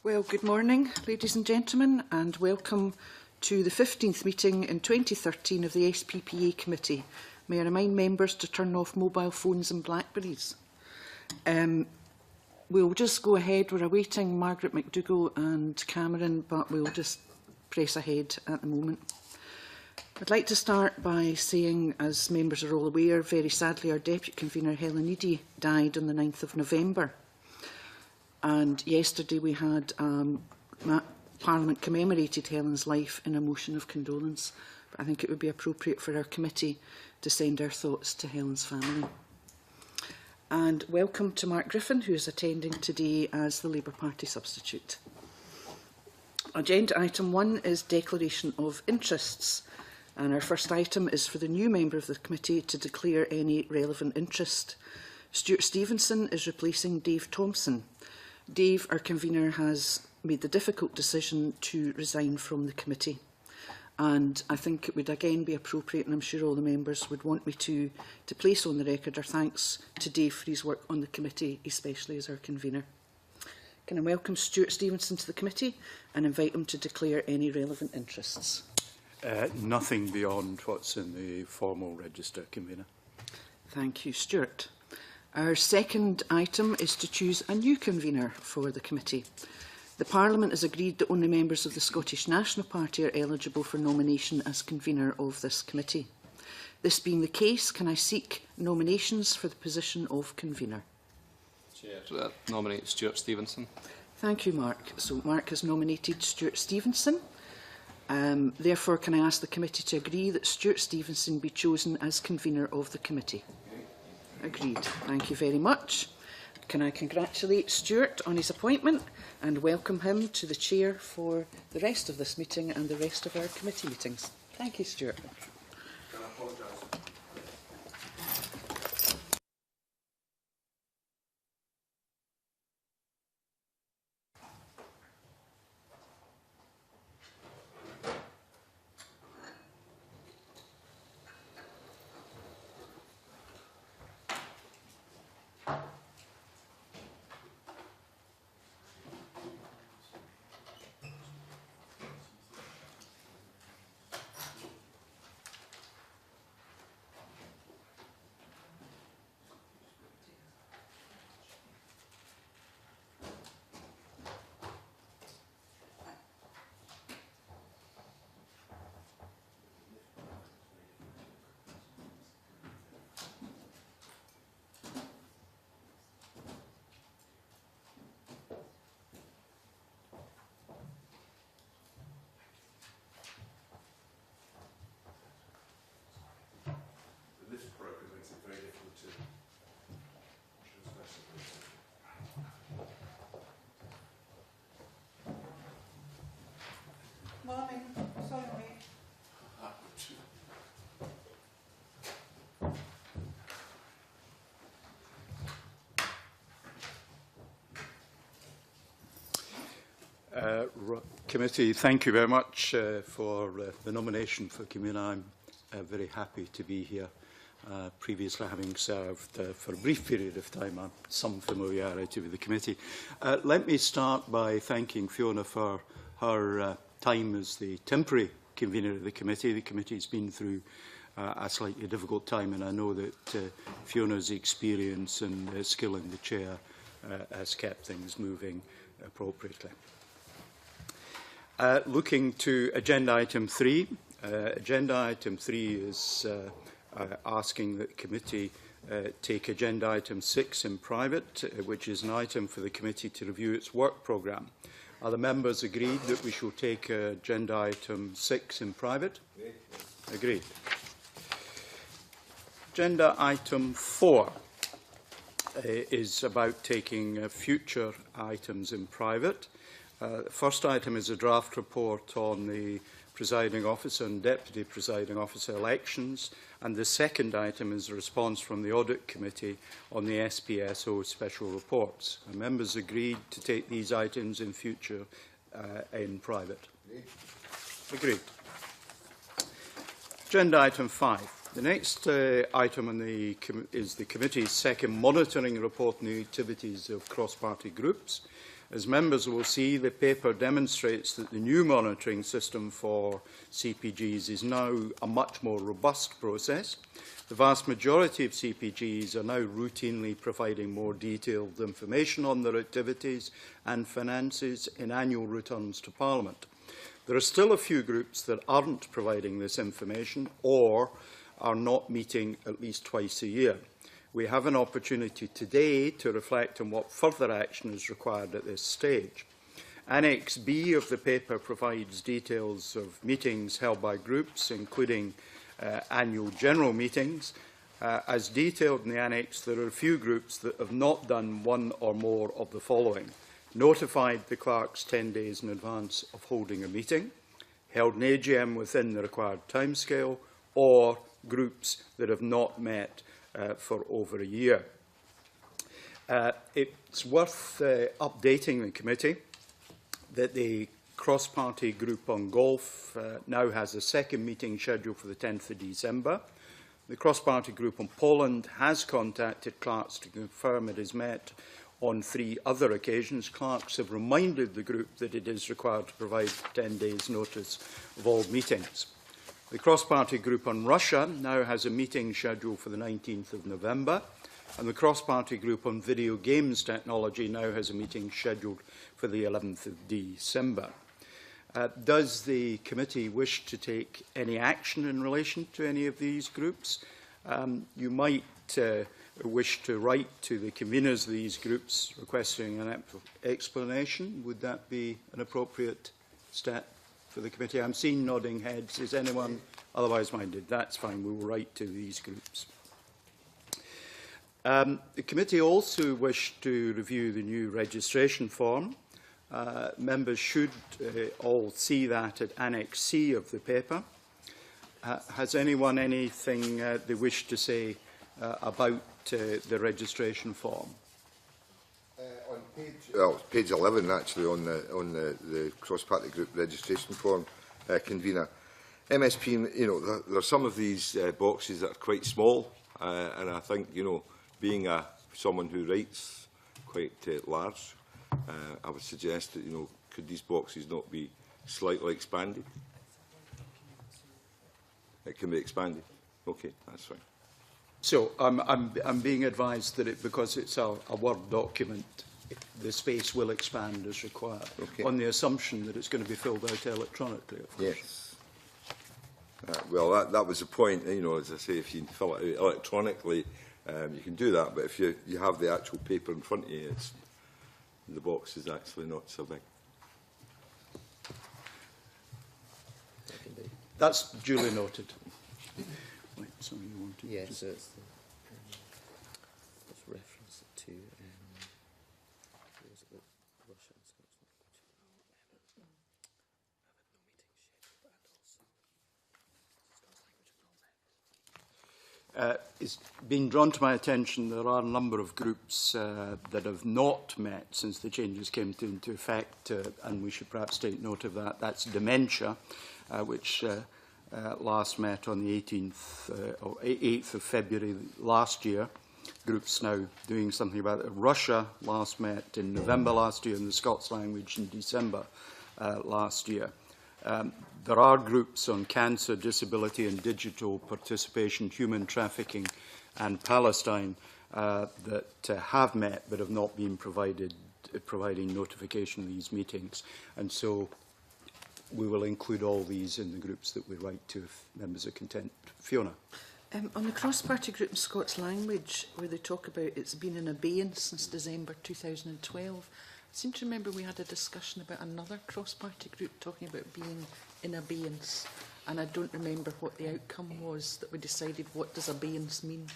Well, good morning, ladies and gentlemen, and welcome to the 15th meeting in 2013 of the SPPA Committee. May I remind members to turn off mobile phones and Blackberries. We'll just go ahead. We're awaiting Margaret McDougall and Cameron, but we'll just press ahead at the moment. I'd like to start by saying, as members are all aware, very sadly our Deputy Convener Helen Eadie died on the 9th of November. And yesterday we had Parliament commemorated Helen's life in a motion of condolence. But I think it would be appropriate for our committee to send our thoughts to Helen's family. And welcome to Mark Griffin, who is attending today as the Labour Party substitute. Agenda item 1 is declaration of interests. And our first item is for the new member of the committee to declare any relevant interest. Stuart Stevenson is replacing Dave Thompson. Dave, our convener, has made the difficult decision to resign from the committee. And I think it would again be appropriate, and I'm sure all the members would want me to place on the record our thanks to Dave for his work on the committee, especially as our convener. Can I welcome Stuart Stevenson to the committee and invite him to declare any relevant interests? Nothing beyond what's in the formal register, convener. Thank you, Stuart. Our second item is to choose a new convener for the committee. The Parliament has agreed that only members of the Scottish National Party are eligible for nomination as convener of this committee. This being the case, can I seek nominations for the position of convener? Chair. Nominate Stuart Stevenson. Thank you, Mark. So Mark has nominated Stuart Stevenson. Therefore, can I ask the committee to agree that Stuart Stevenson be chosen as convener of the committee? Agreed. Thank you very much. Can I congratulate Stuart on his appointment and welcome him to the chair for the rest of this meeting and the rest of our committee meetings. Thank you, Stuart. Can I apologise? Morning. Sorry, mate. Committee, thank you very much for the nomination for convener. I'm very happy to be here. Previously having served for a brief period of time, I have some familiarity with the committee. Let me start by thanking Fiona for her time as the temporary convener of the committee. The committee has been through a slightly difficult time, and I know that Fiona's experience and skill in the chair has kept things moving appropriately. Looking to agenda item 3. Agenda item 3 is asking that the committee take agenda item 6 in private, which is an item for the committee to review its work programme. Are the members agreed that we shall take agenda item 6 in private? Agreed. Agenda item 4 is about taking future items in private. The first item is a draft report on the presiding officer and deputy presiding officer elections, and the second item is a response from the Audit Committee on the SPSO special reports. The members agreed to take these items in future in private. Agreed. Agenda item 5. The next item on is the committee's second monitoring report on the activities of cross-party groups. As members will see, the paper demonstrates that the new monitoring system for CPGs is now a much more robust process. The vast majority of CPGs are now routinely providing more detailed information on their activities and finances in annual returns to Parliament. There are still a few groups that aren't providing this information or are not meeting at least twice a year. We have an opportunity today to reflect on what further action is required at this stage. Annex B of the paper provides details of meetings held by groups, including annual general meetings. As detailed in the annex, there are a few groups that have not done one or more of the following: notified the clerks 10 days in advance of holding a meeting, held an AGM within the required timescale, or groups that have not met for over a year. It's worth updating the committee that the cross-party group on golf now has a second meeting scheduled for the 10th of December. The cross-party group on Poland has contacted clerks to confirm it has met on 3 other occasions. Clerks have reminded the group that it is required to provide 10 days' notice of all meetings. The cross-party group on Russia now has a meeting scheduled for the 19th of November, and the cross-party group on video games technology now has a meeting scheduled for the 11th of December. Does the committee wish to take any action in relation to any of these groups? You might wish to write to the conveners of these groups requesting an explanation. Would that be an appropriate step for the committee? I'm seeing nodding heads. Is anyone otherwise minded? That's fine. We will write to these groups. The committee also wished to review the new registration form. Members should all see that at Annex C of the paper. Has anyone anything they wish to say about the registration form? On page 11, actually, on the cross-party group registration form, convener. MSP, there are some of these boxes that are quite small, and I think, being someone who writes quite large, I would suggest that, could these boxes not be slightly expanded? It can be expanded. Okay, that's fine. So I'm being advised that because it's a Word document, the space will expand as required, okay, on the assumption that it's going to be filled out electronically, of course. Yes. Well, that was the point. As I say, if you fill it out electronically, you can do that. But if you have the actual paper in front of you, the box is actually not so big. That's duly noted. Wait, something you wanted? Yes, so it's reference to Russia and Scotland. It's been drawn to my attention there are a number of groups that have not met since the changes came into effect, and we should perhaps take note of that. That's dementia, which last met on the 8th of February last year. Groups now doing something about it. Russia last met in November last year, and the Scots language in December last year. There are groups on cancer, disability and digital participation, human trafficking and Palestine that have met but have not been providing notification of these meetings. And so we will include all these in the groups that we write to if members are content. Fiona. On the cross-party group in Scots language, where they talk about it's been in abeyance since December 2012, I seem to remember we had a discussion about another cross-party group talking about being in abeyance, and I don't remember what the outcome was that we decided what does abeyance mean.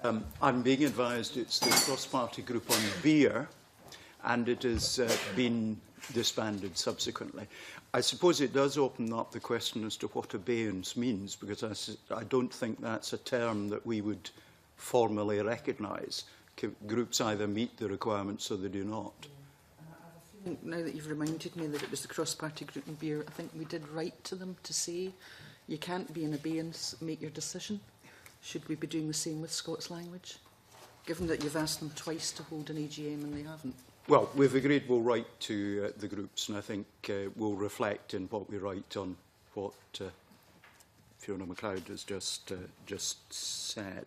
I'm being advised it's the cross-party group on beer, and it has been disbanded subsequently. I suppose it does open up the question as to what abeyance means, because I don't think that's a term that we would formally recognise. Groups either meet the requirements or they do not. Now that you've reminded me that it was the cross-party group in beer, I think we did write to them to say you can't be in abeyance, make your decision. Should we be doing the same with Scots language? given that you've asked them twice to hold an AGM and they haven't? Well, we've agreed we'll write to the groups, and I think we'll reflect in what we write on what Fiona MacLeod has just said.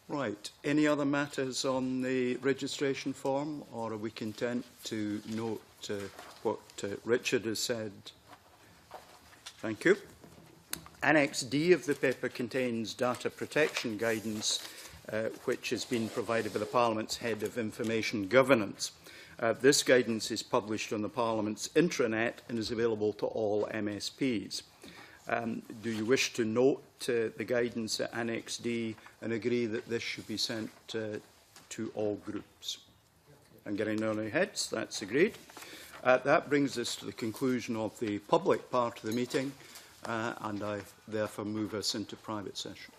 Right. Any other matters on the registration form, or are we content to note what Richard has said? Thank you. Annex D of the paper contains data protection guidance, which has been provided by the Parliament's Head of Information Governance. This guidance is published on the Parliament's intranet and is available to all MSPs. Do you wish to note the guidance at Annex D and agree that this should be sent to all groups? I'm getting on our heads, that's agreed. That brings us to the conclusion of the public part of the meeting, and I therefore move us into private session.